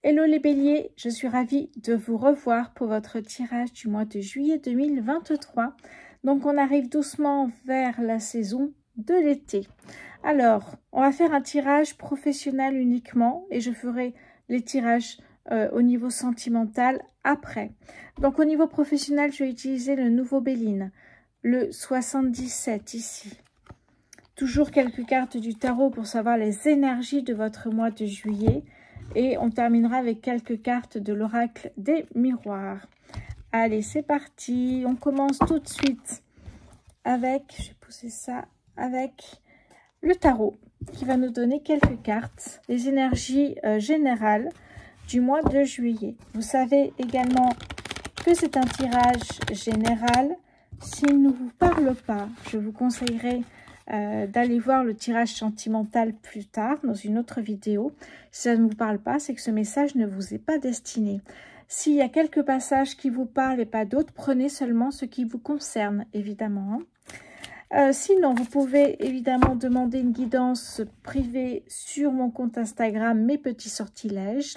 Hello les béliers, je suis ravie de vous revoir pour votre tirage du mois de juillet 2023. Donc on arrive doucement vers la saison de l'été. Alors, on va faire un tirage professionnel uniquement et je ferai les tirages au niveau sentimental après. Donc au niveau professionnel, je vais utiliser le nouveau Béline, le 77 ici. Toujours quelques cartes du tarot pour savoir les énergies de votre mois de juillet. Et on terminera avec quelques cartes de l'oracle des miroirs. Allez, c'est parti. On commence tout de suite avec, je vais pousser ça, avec le tarot qui va nous donner quelques cartes, les énergies générales du mois de juillet. Vous savez également que c'est un tirage général. S'il ne vous parle pas, je vous conseillerais d'aller voir le tirage sentimental plus tard dans une autre vidéo. Si ça ne vous parle pas, c'est que ce message ne vous est pas destiné. S'il y a quelques passages qui vous parlent et pas d'autres, prenez seulement ce qui vous concerne, évidemment. Sinon, vous pouvez évidemment demander une guidance privée sur mon compte Instagram, Mes Petits Sortilèges.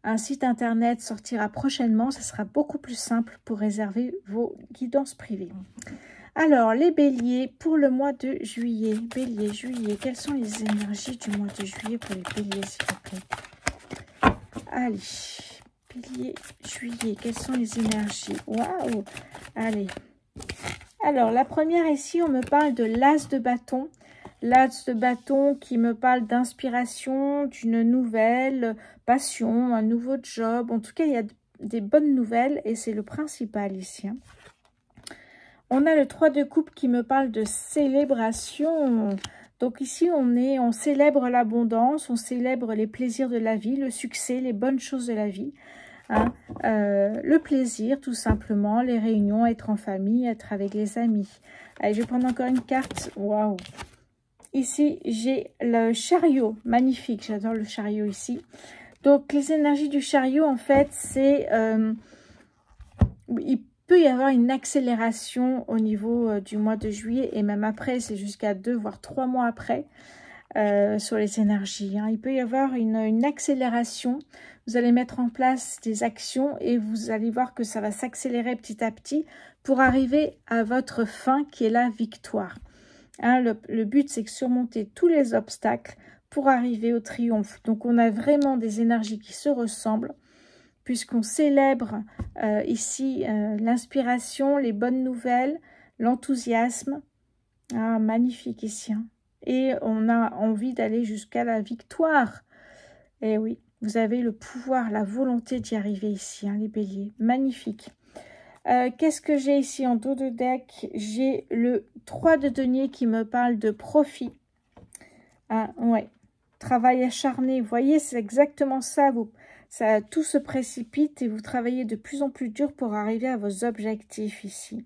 Un site internet sortira prochainement, ce sera beaucoup plus simple pour réserver vos guidances privées. Alors, les béliers pour le mois de juillet. Bélier, juillet, quelles sont les énergies du mois de juillet pour les béliers, s'il vous plaît? Allez, bélier, juillet, quelles sont les énergies? Waouh! Allez. Alors, la première ici, on me parle de l'as de bâton. L'as de bâton qui me parle d'inspiration, d'une nouvelle passion, un nouveau job. En tout cas, il y a des bonnes nouvelles et c'est le principal ici. On a le 3 de coupe qui me parle de célébration. Donc ici, on célèbre l'abondance, on célèbre les plaisirs de la vie, le succès, les bonnes choses de la vie. Hein. Le plaisir, tout simplement, les réunions, être en famille, être avec les amis. Allez, je vais prendre encore une carte. Waouh! Ici, j'ai le chariot. Magnifique, j'adore le chariot ici. Donc, les énergies du chariot, en fait, c'est... il peut y avoir une accélération au niveau du mois de juillet et même après, c'est jusqu'à 2 voire 3 mois après sur les énergies. Hein. Il peut y avoir une accélération. Vous allez mettre en place des actions et vous allez voir que ça va s'accélérer petit à petit pour arriver à votre fin qui est la victoire. Hein, le but, c'est de surmonter tous les obstacles pour arriver au triomphe. Donc, on a vraiment des énergies qui se ressemblent puisqu'on célèbre ici l'inspiration, les bonnes nouvelles, l'enthousiasme. Ah, magnifique ici. Hein. Et on a envie d'aller jusqu'à la victoire. Et oui, vous avez le pouvoir, la volonté d'y arriver ici, hein, les béliers. Magnifique. Qu'est-ce que j'ai ici en dos de deck? J'ai le 3 de denier qui me parle de profit. Ah, ouais. Travail acharné. Vous voyez, c'est exactement ça. Tout se précipite et vous travaillez de plus en plus dur pour arriver à vos objectifs ici.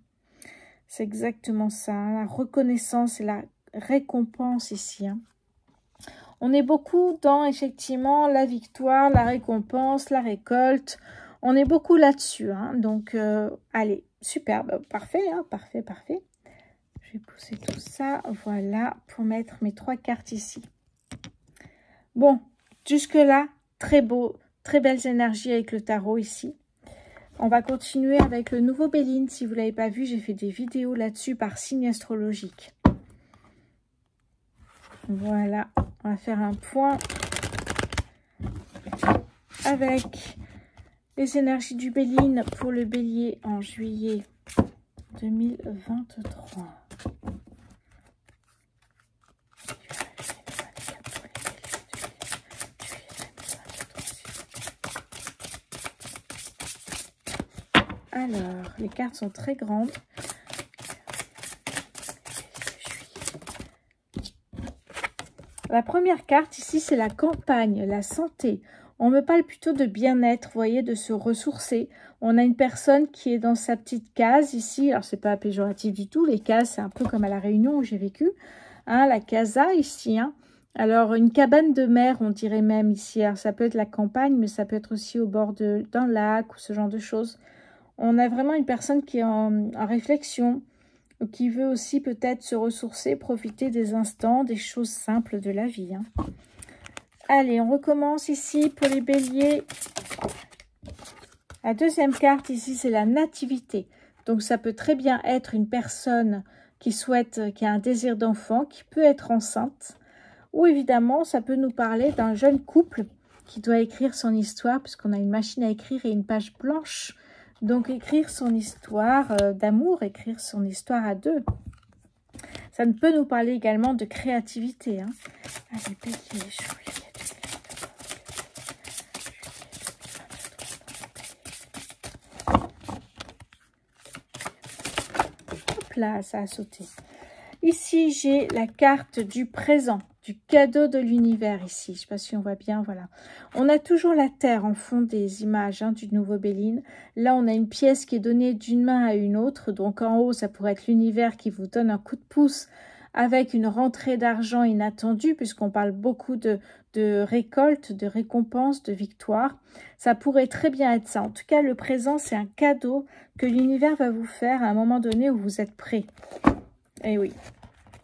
C'est exactement ça. Hein, la reconnaissance et la récompense ici. Hein. On est beaucoup dans, effectivement, la victoire, la récompense, la récolte. On est beaucoup là-dessus. Hein. Donc, allez, superbe. Parfait, hein, parfait, parfait. Je vais pousser tout ça, voilà, pour mettre mes 3 cartes ici. Bon, jusque-là, très beau, très belles énergies avec le tarot ici. On va continuer avec le nouveau Béline. Si vous ne l'avez pas vu, j'ai fait des vidéos là-dessus par signe astrologique. Voilà, on va faire un point avec les énergies du Béline pour le bélier en juillet 2023. Alors, les cartes sont très grandes. La première carte ici, c'est la campagne, la santé. On me parle plutôt de bien-être, vous voyez, de se ressourcer. On a une personne qui est dans sa petite case ici. Alors, c'est pas péjoratif du tout. Les cases, c'est un peu comme à La Réunion où j'ai vécu. Hein, la casa ici. Hein. Alors, une cabane de mer, on dirait même ici. Alors, ça peut être la campagne, mais ça peut être aussi au bord d'un lac ou ce genre de choses. On a vraiment une personne qui est en réflexion, qui veut aussi peut-être se ressourcer, profiter des instants, des choses simples de la vie. Hein. Allez, on recommence ici pour les béliers. La deuxième carte ici, c'est la nativité. Donc, ça peut très bien être une personne qui a un désir d'enfant, qui peut être enceinte. Ou évidemment, ça peut nous parler d'un jeune couple qui doit écrire son histoire, puisqu'on a une machine à écrire et une page blanche. Donc, écrire son histoire d'amour, écrire son histoire à deux. Ça ne peut nous parler également de créativité. Hein. Allez, bélier, hop là, ça a sauté. Ici, j'ai la carte du présent, du cadeau de l'univers ici. Je ne sais pas si on voit bien, voilà. On a toujours la terre en fond des images du nouveau Béline. Là, on a une pièce qui est donnée d'une main à une autre. Donc, en haut, ça pourrait être l'univers qui vous donne un coup de pouce avec une rentrée d'argent inattendue, puisqu'on parle beaucoup de récolte, de récompense, de victoire. Ça pourrait très bien être ça. En tout cas, le présent, c'est un cadeau que l'univers va vous faire à un moment donné où vous êtes prêt. Eh oui.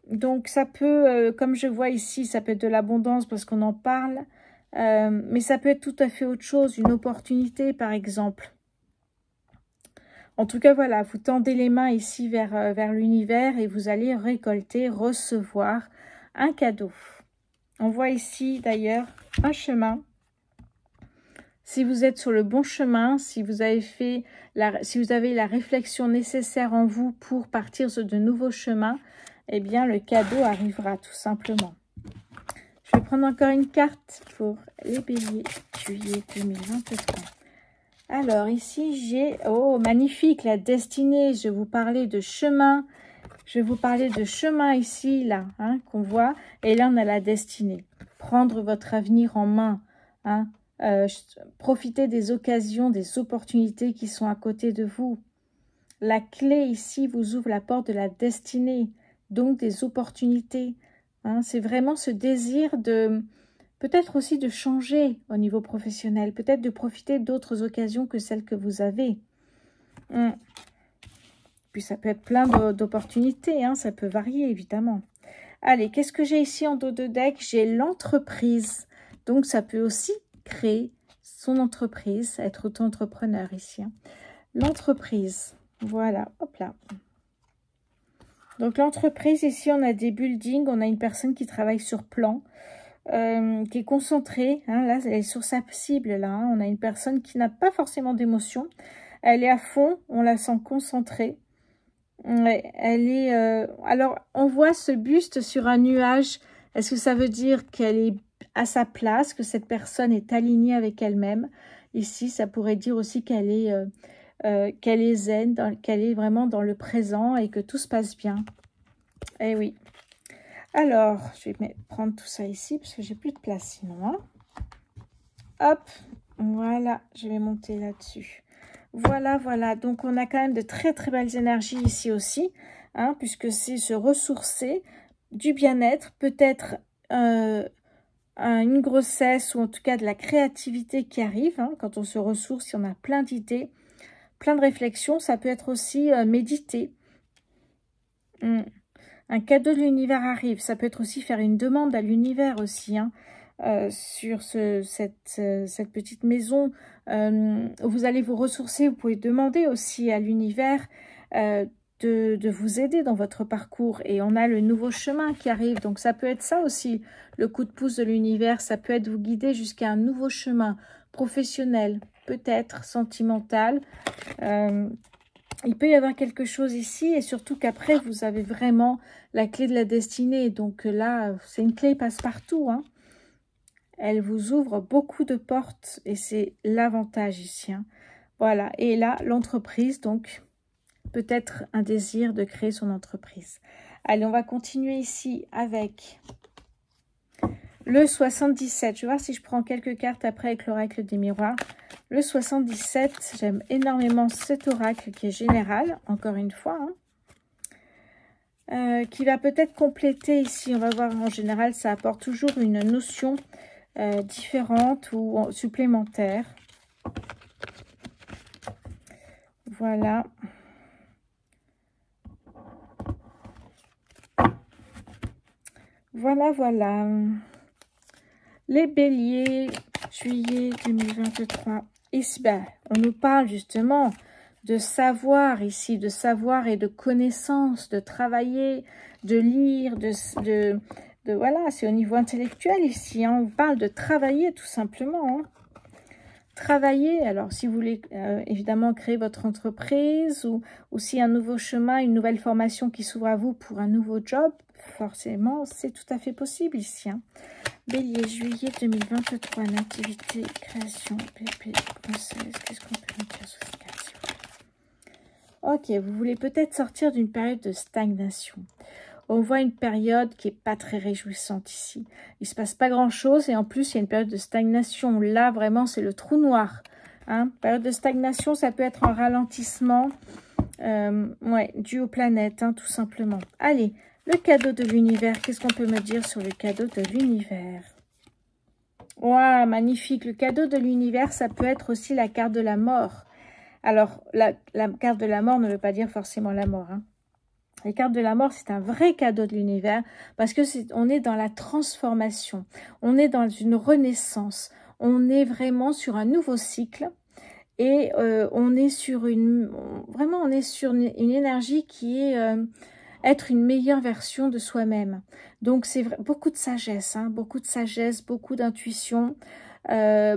Donc, ça peut, comme je vois ici, ça peut être de l'abondance parce qu'on en parle. Mais ça peut être tout à fait autre chose, une opportunité, par exemple. En tout cas, voilà, vous tendez les mains ici vers l'univers et vous allez récolter, recevoir un cadeau. On voit ici, d'ailleurs, un chemin. Si vous êtes sur le bon chemin, si vous avez la réflexion nécessaire en vous pour partir sur de nouveaux chemins, eh bien, le cadeau arrivera tout simplement. Je vais prendre encore une carte pour les béliers, juillet 2023. Alors, ici, j'ai... Oh, magnifique, la destinée. Je vais vous parler de chemin. Je vais vous parler de chemin ici, là, qu'on voit. Et là, on a la destinée. Prendre votre avenir en main, profitez des occasions, des opportunités qui sont à côté de vous. La clé ici vous ouvre la porte de la destinée, donc des opportunités. C'est vraiment ce désir de, peut-être aussi de changer au niveau professionnel, peut-être de profiter d'autres occasions que celles que vous avez. Puis ça peut être plein d'opportunités, ça peut varier évidemment. Allez, qu'est-ce que j'ai ici en dos de deck? J'ai l'entreprise. Donc ça peut aussi créer son entreprise, être auto-entrepreneur ici. L'entreprise, voilà, hop là. Donc l'entreprise, ici on a des buildings, on a une personne qui travaille sur plan, qui est concentrée, là elle est sur sa cible, là, on a une personne qui n'a pas forcément d'émotion, elle est à fond, on la sent concentrée. Ouais, elle est... alors, on voit ce buste sur un nuage. Est-ce que ça veut dire qu'elle est à sa place, que cette personne est alignée avec elle-même? Ici, ça pourrait dire aussi qu'elle est zen, qu'elle est vraiment dans le présent et que tout se passe bien. Eh oui. Alors, je vais prendre tout ça ici parce que j'ai plus de place sinon. Hop, voilà, je vais monter là-dessus. Voilà, voilà. Donc, on a quand même de très, très belles énergies ici aussi, puisque c'est se ressourcer, du bien-être, peut-être une grossesse ou en tout cas de la créativité qui arrive. Quand on se ressource, on a plein d'idées, plein de réflexions. Ça peut être aussi méditer. Un cadeau de l'univers arrive. Ça peut être aussi faire une demande à l'univers aussi, sur cette petite maison où vous allez vous ressourcer. Vous pouvez demander aussi à l'univers de vous aider dans votre parcours. Et on a le nouveau chemin qui arrive. Donc ça peut être ça aussi, le coup de pouce de l'univers. Ça peut être vous guider jusqu'à un nouveau chemin professionnel, peut-être sentimental. Il peut y avoir quelque chose ici et surtout qu'après, vous avez vraiment la clé de la destinée. Donc là, c'est une clé passe-partout, Elle vous ouvre beaucoup de portes et c'est l'avantage ici. Voilà, et là, l'entreprise, donc peut-être un désir de créer son entreprise. Allez, on va continuer ici avec le 77. Je vais voir si je prends quelques cartes après avec l'oracle des miroirs. Le 77, j'aime énormément cet oracle qui est général, encore une fois, qui va peut-être compléter ici. On va voir en général, ça apporte toujours une notion différente ou supplémentaire. Voilà. Voilà, voilà. Les béliers, juillet 2023. Ici, ben, on nous parle justement de savoir ici, de savoir et de connaissance, de travailler, de lire, voilà, c'est au niveau intellectuel ici. Hein, on parle de travailler tout simplement. Hein. Travailler, alors si vous voulez évidemment créer votre entreprise ou si un nouveau chemin, une nouvelle formation qui s'ouvre à vous pour un nouveau job, forcément, c'est tout à fait possible ici. Hein. Bélier, juillet 2023, nativité, création, pépé, française, qu'est-ce qu'on peut me dire sur cette carte, s'il vous plaît? Ok, vous voulez peut-être sortir d'une période de stagnation. On voit une période qui n'est pas très réjouissante ici. Il ne se passe pas grand-chose et en plus, il y a une période de stagnation. Là, vraiment, c'est le trou noir. Hein? Période de stagnation, ça peut être un ralentissement ouais, dû aux planètes, hein, tout simplement. Allez, le cadeau de l'univers. Qu'est-ce qu'on peut me dire sur le cadeau de l'univers? Waouh, magnifique. Le cadeau de l'univers, ça peut être aussi la carte de la mort. Alors, la carte de la mort ne veut pas dire forcément la mort, hein. Les cartes de la mort, c'est un vrai cadeau de l'univers parce que on est dans la transformation, on est dans une renaissance, on est vraiment sur un nouveau cycle et on est sur vraiment on est sur une énergie qui est être une meilleure version de soi-même. Donc c'est beaucoup de sagesse, hein, beaucoup d'intuition,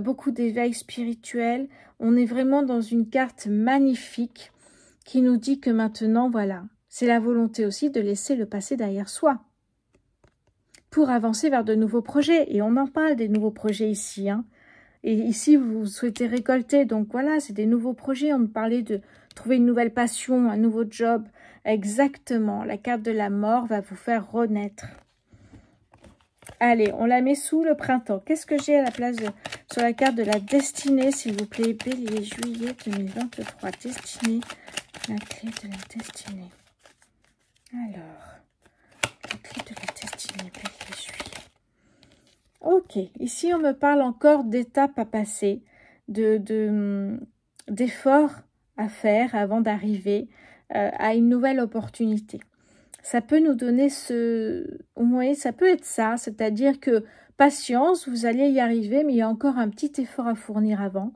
beaucoup d'éveil spirituel. On est vraiment dans une carte magnifique qui nous dit que maintenant, voilà. C'est la volonté aussi de laisser le passé derrière soi pour avancer vers de nouveaux projets. Et on en parle des nouveaux projets ici. Hein. Et ici, vous souhaitez récolter. Donc voilà, c'est des nouveaux projets. On nous parlait de trouver une nouvelle passion, un nouveau job. Exactement. La carte de la mort va vous faire renaître. Allez, on la met sous le printemps. Qu'est-ce que j'ai à la place sur la carte de la destinée, s'il vous plaît? Bélier, juillet 2023. Destinée. La clé de la destinée. Alors, la clé de la destinée, bélier, juillet. Ok, ici on me parle encore d'étapes à passer, d'efforts à faire avant d'arriver à une nouvelle opportunité. Ça peut nous donner oui, ça peut être ça, c'est-à-dire que patience, vous allez y arriver, mais il y a encore un petit effort à fournir avant.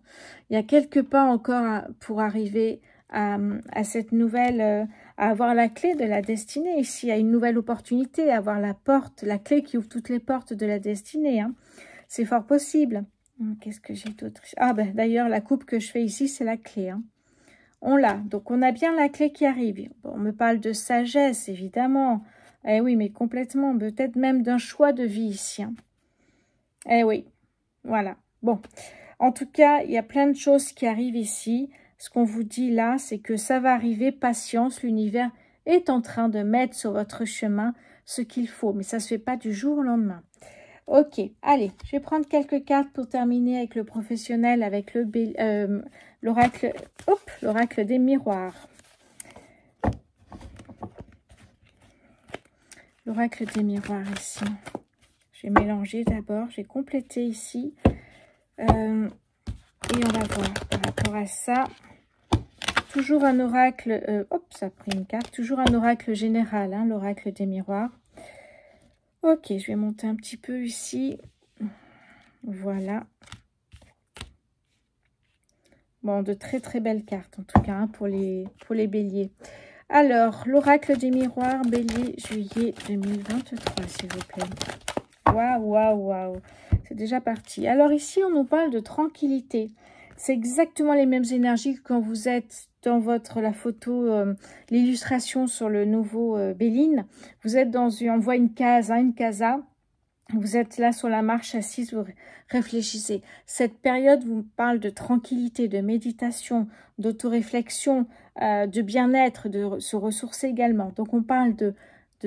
Il y a quelques pas encore pour arriver à cette nouvelle, à avoir la clé de la destinée ici, à une nouvelle opportunité, à avoir la porte, la clé qui ouvre toutes les portes de la destinée. Hein. C'est fort possible. Qu'est-ce que j'ai d'autre? Ah ben d'ailleurs, la coupe que je fais ici, c'est la clé. Hein. On l'a. Donc on a bien la clé qui arrive. Bon, on me parle de sagesse, évidemment. Eh oui, mais complètement. Peut-être même d'un choix de vie ici. Hein. Eh oui. Voilà. Bon. En tout cas, il y a plein de choses qui arrivent ici. Ce qu'on vous dit là, c'est que ça va arriver, patience, l'univers est en train de mettre sur votre chemin ce qu'il faut, mais ça ne se fait pas du jour au lendemain. Ok, allez, je vais prendre quelques cartes pour terminer avec le professionnel, avec l'oracle des miroirs. L'oracle des miroirs ici. Je vais mélanger d'abord, j'ai complété ici. Et on va voir par rapport à ça. Toujours un oracle, hop, ça a pris une carte. Toujours un oracle général, hein, l'oracle des miroirs. Ok, je vais monter un petit peu ici. Voilà. Bon, de très très belles cartes en tout cas hein, pour les béliers. Alors, l'oracle des miroirs, bélier, juillet 2023, s'il vous plaît. Waouh, waouh, waouh. C'est déjà parti. Alors ici, on nous parle de tranquillité. C'est exactement les mêmes énergies que quand vous êtes dans la photo, l'illustration sur le nouveau Béline. Vous êtes on voit une case, hein, une casa. Vous êtes là sur la marche assise, vous réfléchissez. Cette période vous parle de tranquillité, de méditation, d'autoréflexion, de bien-être, de se ressourcer également. Donc on parle de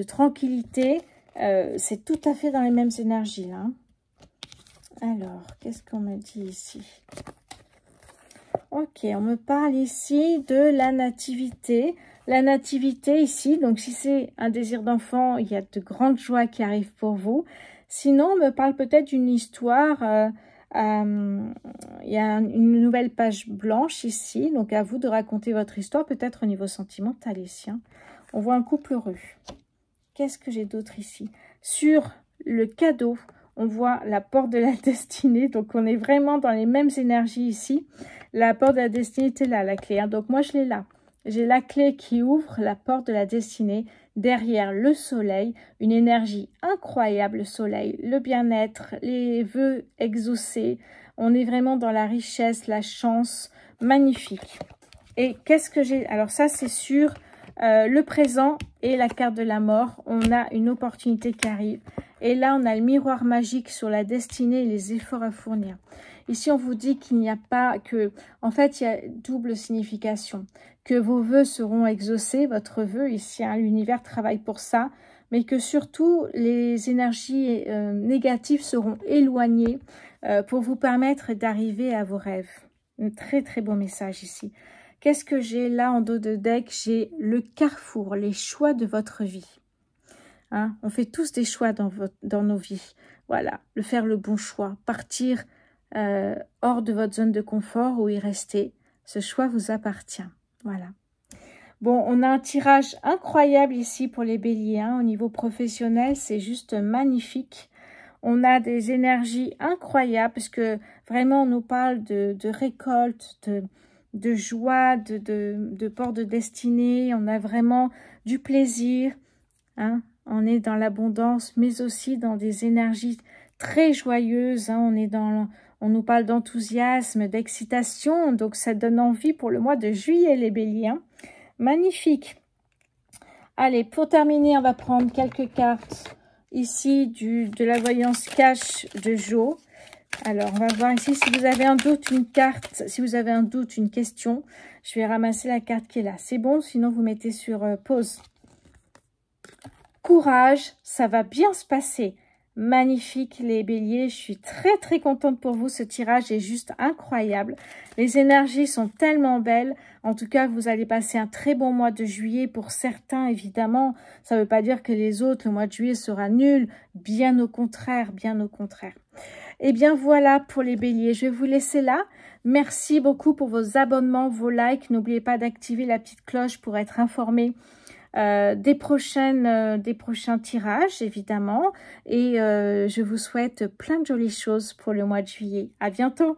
tranquillité. C'est tout à fait dans les mêmes énergies là. Alors, qu'est-ce qu'on me dit ici? Ok, on me parle ici de la nativité. La nativité ici, donc si c'est un désir d'enfant, il y a de grandes joies qui arrivent pour vous. Sinon, on me parle peut-être d'une histoire. Il y a une nouvelle page blanche ici, donc à vous de raconter votre histoire, peut-être au niveau sentimental ici. Hein. On voit un couple heureux. Qu'est-ce que j'ai d'autre ici? Sur le cadeau, on voit la porte de la destinée. Donc, on est vraiment dans les mêmes énergies ici. La porte de la destinée était là, la clé. Hein. Donc, moi, je l'ai là. J'ai la clé qui ouvre la porte de la destinée. Derrière le soleil, une énergie incroyable, le soleil, le bien-être, les vœux exaucés. On est vraiment dans la richesse, la chance, magnifique. Et qu'est-ce que j'ai? Alors ça, c'est sur le présent et la carte de la mort. On a une opportunité qui arrive. Et là, on a le miroir magique sur la destinée et les efforts à fournir. Ici, on vous dit qu'il n'y a pas que... En fait, il y a double signification. Que vos vœux seront exaucés, votre vœu, ici, hein, l'univers travaille pour ça, mais que surtout, les énergies négatives seront éloignées pour vous permettre d'arriver à vos rêves. Un très, très beau message ici. Qu'est-ce que j'ai là en dos de deck? J'ai le carrefour, les choix de votre vie. Hein, on fait tous des choix dans nos vies. Voilà, faire le bon choix, partir hors de votre zone de confort ou y rester. Ce choix vous appartient. Voilà. Bon, on a un tirage incroyable ici pour les béliers. Hein, au niveau professionnel, c'est juste magnifique. On a des énergies incroyables parce que vraiment, on nous parle de récolte, de joie, de port de destinée. On a vraiment du plaisir. Hein, on est dans l'abondance, mais aussi dans des énergies très joyeuses. Hein, on nous parle d'enthousiasme, d'excitation. Donc, ça donne envie pour le mois de juillet, les béliers. Hein. Magnifique. Allez, pour terminer, on va prendre quelques cartes ici de la voyance cash de Jo. Alors, on va voir ici si vous avez un doute, une carte, si vous avez un doute, une question. Je vais ramasser la carte qui est là. C'est bon, sinon vous mettez sur pause. Courage, ça va bien se passer. Magnifique les béliers, je suis très très contente pour vous, ce tirage est juste incroyable. Les énergies sont tellement belles, en tout cas vous allez passer un très bon mois de juillet pour certains évidemment. Ça ne veut pas dire que les autres, le mois de juillet sera nul, bien au contraire, bien au contraire. Et bien voilà pour les béliers, je vais vous laisser là. Merci beaucoup pour vos abonnements, vos likes, n'oubliez pas d'activer la petite cloche pour être informé des prochains tirages, évidemment. Et je vous souhaite plein de jolies choses pour le mois de juillet. À bientôt!